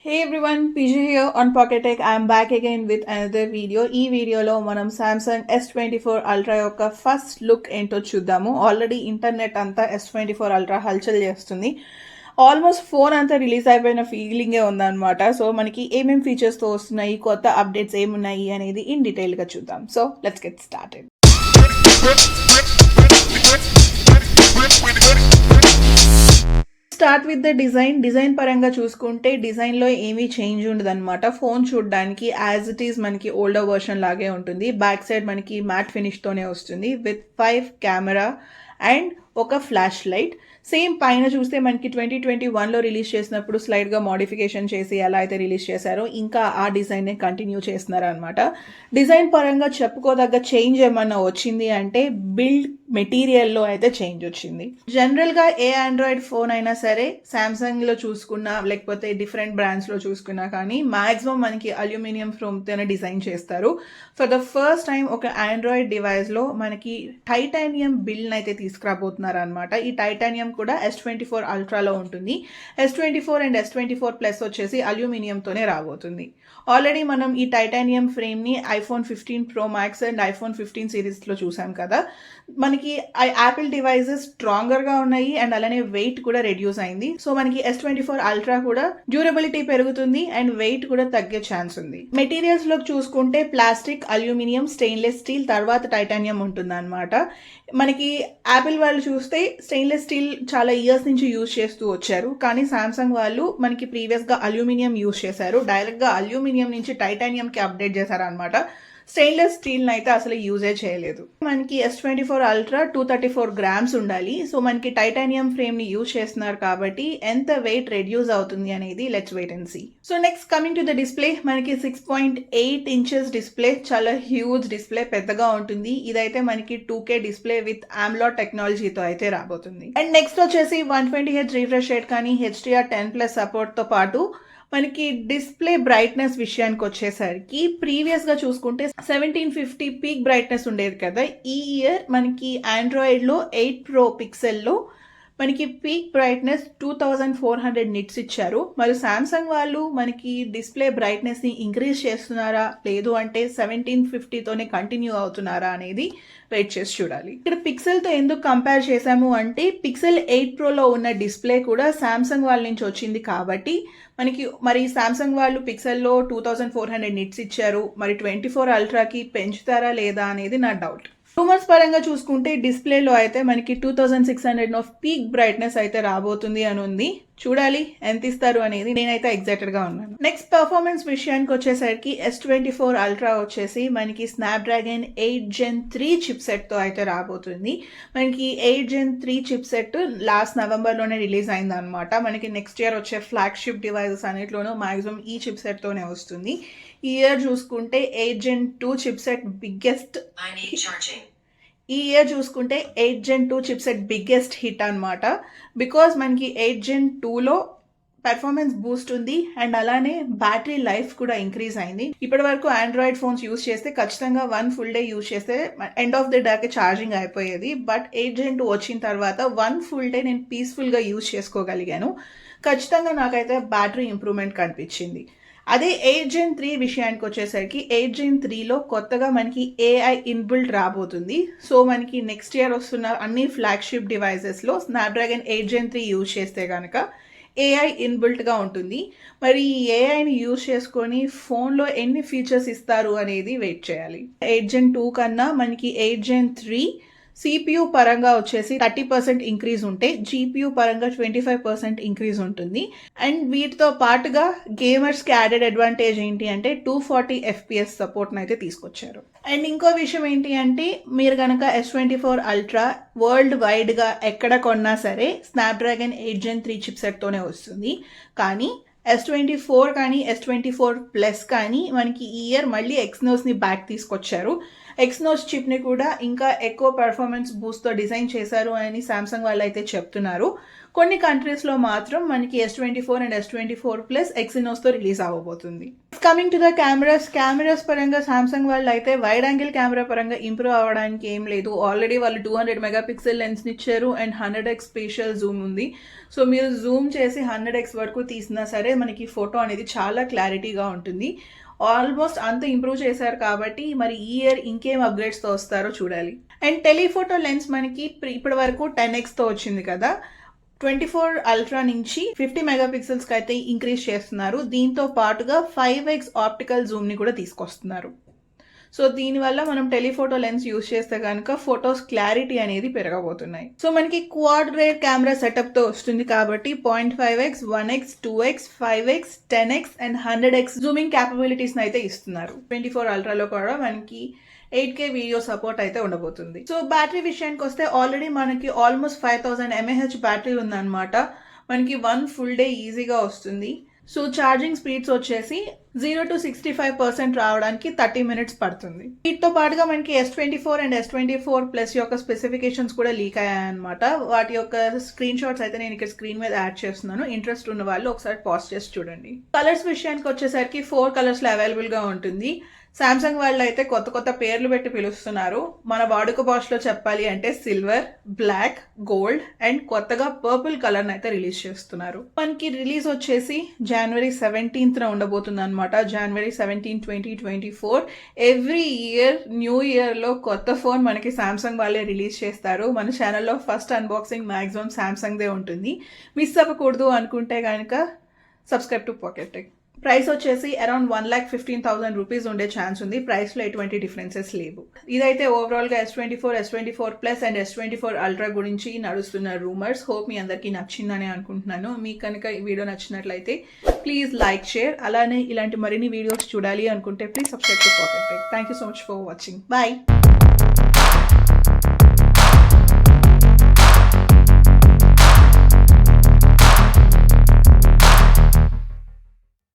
Hey everyone, PJ here on PocketTech. I'm back again with another video. ఈ వీడియోలో మనం Samsung S24 Ultra యొక్క first look ఏంటో చూద్దాము. ఆల్రెడీ ఇంటర్నెట్ అంతా S24 Ultra హల్చల్ చేస్తుంది. ఆల్మోస్ట్ ఫోన్ అంతా రిలీజ్ అయిపోయిన ఫీలింగే ఉందన్నమాట. సో మనకి ఏమేం ఫీచర్స్తో వస్తున్నాయి, కొత్త అప్డేట్స్ ఏమున్నాయి అనేది ఇన్ డీటెయిల్గా చూద్దాం. So let's get started. Start with the design పరంగా చూసుకుంటే డిజైన్లో ఏమీ చేంజ్ ఉండదన్నమాట. ఫోన్ చూడడానికి యాజ్ ఇట్ ఈస్ మనకి ఓల్డర్ వర్షన్ లాగే ఉంటుంది. బ్యాక్ సైడ్ మనకి మ్యాట్ ఫినిష్తోనే వస్తుంది విత్ 5 కెమెరా అండ్ ఒక ఫ్లాష్ లైట్. సేమ్ పైన చూస్తే మనకి 2021లో రిలీజ్ చేసినప్పుడు స్లైడ్గా మోడిఫికేషన్ చేసి ఎలా అయితే రిలీజ్ చేశారో ఇంకా ఆ డిజైన్నే కంటిన్యూ చేస్తున్నారు అనమాట. డిజైన్ పరంగా చెప్పుకోదగ్గ చేంజ్ ఏమన్నా వచ్చింది అంటే బిల్డ్ మెటీరియల్లో అయితే చేంజ్ వచ్చింది. జనరల్గా ఏ ఆండ్రాయిడ్ ఫోన్ అయినా సరే సామ్సంగ్లో చూసుకున్నా లేకపోతే డిఫరెంట్ బ్రాండ్స్లో చూసుకున్నా కానీ మ్యాక్సిమం మనకి అల్యూమినియం ఫోమ్తోనే డిజైన్ చేస్తారు. ఫర్ ద ఫస్ట్ టైం ఒక ఆండ్రాయిడ్ డివైస్లో మనకి టైటానియం బిల్డ్ అయితే తీసుకురాబోతున్నారు అనమాట. ఈ టైటానియం కూడా S24 అల్ట్రాలో ఉంటుంది. S24 అండ్ S24 ప్లస్ వచ్చేసి అల్యూమినియంతోనే రాబోతుంది. ఆల్రెడీ మనం ఈ టైటానియం ఫ్రేమ్ని iPhone 15 Pro Max and iPhone 15 సిరీస్లో చూసాం కదా. మనకి యాపిల్ డివైజెస్ స్ట్రాంగర్గా ఉన్నాయి అండ్ అలానే వెయిట్ కూడా రెడ్యూస్ అయింది. సో మనకి S24 అల్ట్రా కూడా డ్యూరబిలిటీ పెరుగుతుంది అండ్ వెయిట్ కూడా తగ్గే ఛాన్స్ ఉంది. మెటీరియల్స్ లో చూసుకుంటే ప్లాస్టిక్, అల్యూమినియం, స్టెయిన్లెస్ స్టీల్, తర్వాత టైటానియం ఉంటుంది అనమాట. మనకి యాపిల్ వాళ్ళు చూస్తే స్టెయిన్లెస్ స్టీల్ చాలా ఇయర్స్ నుంచి యూజ్ చేస్తూ వచ్చారు, కానీ సామ్సంగ్ వాళ్ళు మనకి ప్రీవియస్గా అల్యూమినియం యూజ్ చేశారు. డైరెక్ట్గా అల్యూమినియం నుంచి టైటానియంకి అప్డేట్ చేశారు అనమాట. స్టెయిన్లెస్ స్టీల్ని అయితే అసలు యూజే చేయలేదు. మనకి S24 అల్ట్రా 234 grams ఉండాలి. సో మనకి టైటానియం ఫ్రేమ్ని యూజ్ చేస్తున్నారు కాబట్టి ఎంత వెయిట్ రెడ్యూస్ అవుతుంది అనేది let's wait and see. So next coming to the display, మనకి 6.8 inches డిస్ప్లే, చాలా హ్యూజ్ డిస్ప్లే, పెద్దగా ఉంటుంది. ఇదైతే మనకి 2K డిస్ప్లే విత్ AMOLED టెక్నాలజీతో అయితే రాబోతుంది. అండ్ నెక్స్ట్ వచ్చేసి 120Hz రిఫ్రెష్ రేట్ కానీ HDR10+ సపోర్ట్తో పాటు మనకి డిస్ప్లే బ్రైట్నెస్ విషయానికి వచ్చేసరికి ప్రీవియస్గా చూసుకుంటే 1750 పీక్ బ్రైట్నెస్ ఉండేది కదా. ఈ ఇయర్ మనకి ఆండ్రాయిడ్లో 8 Pro పిక్సెల్లో మనకి పీక్ బ్రైట్నెస్ 2400 నిట్స్ ఇచ్చారు. మరి సామ్సంగ్ వాళ్ళు మనకి డిస్ప్లే బ్రైట్నెస్ని ఇంక్రీజ్ చేస్తున్నారా లేదు అంటే 1750తోనే కంటిన్యూ అవుతున్నారా అనేది వెయిట్ చేసి చూడాలి. ఇక్కడ పిక్సెల్తో ఎందుకు కంపేర్ చేశాము అంటే పిక్సెల్ 8 Proలో ఉన్న డిస్ప్లే కూడా సామ్సంగ్ వాళ్ళ నుంచి వచ్చింది కాబట్టి మనకి మరి సామ్సంగ్ వాళ్ళు పిక్సెల్లో 2400 నిట్స్ ఇచ్చారు, మరి 24 అల్ట్రాకి పెంచుతారా లేదా అనేది నా డౌట్. రూమర్స్ పరంగా చూసుకుంటే డిస్ప్లేలో అయితే మనకి 2600 ఆఫ్ పీక్ బ్రైట్నెస్ అయితే రాబోతుంది అని ఉంది. చూడాలి ఎంత ఇస్తారు అనేది. నేనైతే ఎగ్జైటెడ్గా ఉన్నాను. నెక్స్ట్ పర్ఫార్మెన్స్ విషయానికి వచ్చేసరికి S24 అల్ట్రా వచ్చేసి మనకి స్నాప్డ్రాగన్ 8 Gen 3 చిప్సెట్తో అయితే రాబోతుంది. మనకి 8 Gen 3 చిప్సెట్ లాస్ట్ నవంబర్లోనే రిలీజ్ అయింది అనమాట. మనకి నెక్స్ట్ ఇయర్ వచ్చే ఫ్లాగ్షిప్ డివైజెస్ అన్నిట్లోనూ మాక్సిమం ఈ చిప్సెట్తోనే వస్తుంది. ఈ ఇయర్ చూసుకుంటే 8 Gen 2 చిప్సెట్ బిగ్గెస్ట్ ఈ ఇయర్ చూసుకుంటే 8 Gen 2 చిప్సెట్ బిగ్గెస్ట్ హిట్ అనమాట. బికాజ్ మనకి 8 Gen 2లో పెర్ఫార్మెన్స్ బూస్ట్ ఉంది అండ్ అలానే బ్యాటరీ లైఫ్ కూడా ఇంక్రీజ్ అయింది. ఇప్పటి వరకు ఆండ్రాయిడ్ ఫోన్స్ యూజ్ చేస్తే ఖచ్చితంగా 1 full day యూజ్ చేస్తే ఎండ్ ఆఫ్ ది డేకి ఛార్జింగ్ అయిపోయేది. బట్ 8 Gen 2 వచ్చిన తర్వాత 1 full day నేను పీస్ఫుల్గా యూజ్ చేసుకోగలిగాను. ఖచ్చితంగా నాకైతే బ్యాటరీ ఇంప్రూవ్మెంట్ కనిపించింది. అదే 8 Gen 3 విషయానికి వచ్చేసరికి 8 Gen 3లో కొత్తగా మనకి AI ఇన్బిల్ట్ రాబోతుంది. సో మనకి నెక్స్ట్ ఇయర్ వస్తున్న అన్ని ఫ్లాగ్షిప్ డివైజెస్లో స్నాప్డ్రాగన్ 8 Gen 3 యూజ్ చేస్తే కనుక AI ఇన్బిల్ట్గా ఉంటుంది. మరి ఈ ఏఐని యూజ్ చేసుకొని ఫోన్లో ఎన్ని ఫీచర్స్ ఇస్తారు అనేది వెయిట్ చేయాలి. 8 Gen 2 కన్నా మనకి 8 Gen 3 CPU పరంగా వచ్చేసి 30% ఇంక్రీజ్ ఉంటే GPU పరంగా 25% ఇంక్రీజ్ ఉంటుంది. అండ్ వీటితో పాటుగా గేమర్స్కి యాడెడ్ అడ్వాంటేజ్ ఏంటి అంటే 240 FPS సపోర్ట్ని అయితే తీసుకొచ్చారు. అండ్ ఇంకో విషయం ఏంటి అంటే మీరు కనుక S24 అల్ట్రా వరల్డ్ వైడ్గా ఎక్కడ కొన్నా సరే స్నాప్డ్రాగన్ 8 Gen 3 చిప్సెట్తోనే వస్తుంది. కానీ S24 కానీ S24 ప్లస్ కానీ మనకి ఈ ఇయర్ మళ్ళీ ఎక్స్నోస్ని బ్యాక్ తీసుకొచ్చారు. ఎక్స్నోస్ చిప్ని కూడా ఇంకా ఎక్కువ పెర్ఫార్మెన్స్ బూస్ట్తో డిజైన్ చేశారు అని సామ్సంగ్ వాళ్ళు అయితే చెప్తున్నారు. కొన్ని కంట్రీస్లో మాత్రం మనకి S24 అండ్ S24 ప్లస్ ఎక్సినోస్తో రిలీజ్ అవ్వబోతుంది. కమింగ్ టు ద కెమెరాస్ పరంగా సామ్సంగ్ వాళ్ళు అయితే వైడ్ యాంగిల్ కెమెరా పరంగా ఇంప్రూవ్ అవ్వడానికి ఏం లేదు. ఆల్రెడీ వాళ్ళు 200 మెగాపిక్సెల్ లెన్స్ ఇచ్చారు అండ్ 100x స్పేషియల్ జూమ్ ఉంది. సో మీరు జూమ్ చేసి 100x వరకు తీసినా సరే మనకి ఫోటో అనేది చాలా క్లారిటీగా ఉంటుంది. ఆల్మోస్ట్ అంత ఇంప్రూవ్ చేశారు కాబట్టి మరి ఈ ఇయర్ ఇంకేం అప్గ్రేడ్స్తో వస్తారో చూడాలి. అండ్ టెలిఫోటో లెన్స్ మనకి ఇప్పటి వరకు 10xతో వచ్చింది కదా, 24 అల్ట్రా నుంచి 50 మెగాపిక్సెల్స్కి అయితే ఇంక్రీజ్ చేస్తున్నారు. దీంతో పాటుగా 5x ఆప్టికల్ జూమ్ని కూడా తీసుకొస్తున్నారు. సో దీనివల్ల మనం టెలిఫోటో లెన్స్ యూస్ చేస్తే కనుక ఫొటోస్ క్లారిటీ అనేది పెరగబోతున్నాయి. సో మనకి క్వాడ్ రేర్ కెమెరా సెటప్తో వస్తుంది కాబట్టి 0.5x, 1x, 2x, 5x, 10x and 100x zooming క్యాపబిలిటీస్ని అయితే ఇస్తున్నారు. 24 అల్ట్రాలో కూడా మనకి 8K వీడియో సపోర్ట్ అయితే ఉండబోతుంది. సో బ్యాటరీ విషయానికి వస్తే ఆల్రెడీ మనకి ఆల్మోస్ట్ 5000 mAh బ్యాటరీ ఉందన్నమాట. మనకి 1 ఫుల్ డే ఈజీగా వస్తుంది. సో ఛార్జింగ్ స్పీడ్స్ వచ్చేసి 0 to 65% రావడానికి 30 minutes పడుతుంది. వీటితో పాటుగా మనకి S24 అండ్ S24 ప్లస్ యొక్క స్పెసిఫికేషన్స్ కూడా లీక్ అయ్యాయన్నమాట. వాటి యొక్క స్క్రీన్ షాట్స్ అయితే నేను ఇక్కడ స్క్రీన్ మీద యాడ్ చేస్తున్నాను. ఇంట్రెస్ట్ ఉన్న వాళ్ళు ఒకసారి పాజ్ చేసి చూడండి. కలర్స్ విషయానికి వచ్చేసరికి 4 కలర్స్లో అవైలబుల్గా ఉంటుంది. సామ్సంగ్ వాళ్ళు అయితే కొత్త కొత్త పేర్లు పెట్టి పిలుస్తున్నారు. మన వాడుక భాషలో చెప్పాలి అంటే సిల్వర్, బ్లాక్, గోల్డ్ అండ్ కొత్తగా పర్పుల్ కలర్ అయితే రిలీజ్ చేస్తున్నారు. మనకి రిలీజ్ వచ్చేసి January 17th ఉండబోతుంది అనమాట. January 17, 2024. ఎవ్రీ ఇయర్ న్యూ ఇయర్లో కొత్త ఫోన్ మనకి సామ్సంగ్ వాళ్ళే రిలీజ్ చేస్తారు. మన ఛానల్లో ఫస్ట్ అన్బాక్సింగ్ మ్యాక్సిమం సామ్సంగ్దే ఉంటుంది. మిస్ అవ్వకూడదు అనుకుంటే కనుక సబ్స్క్రైబ్ టు PocketTech. ప్రైస్ వచ్చేసి అరౌండ్ 1,15,000 రూపీస్ ఉండే ఛాన్స్ ఉంది. ప్రైస్లో ఎటువంటి డిఫరెన్సెస్ లేవు. ఇదైతే ఓవరాల్గా S24 plus and S24 ultra గురించి నడుస్తున్న రూమర్స్. హోప్ మీ అందరికీ నచ్చిందని అనుకుంటున్నాను. మీకు కనుక ఈ వీడియో నచ్చినట్లయితే ప్లీజ్ లైక్, షేర్. అలానే ఇలాంటి మరిన్ని వీడియోస్ చూడాలి అనుకుంటే please subscribe to PocketTech. Thank you so much for watching. Bye.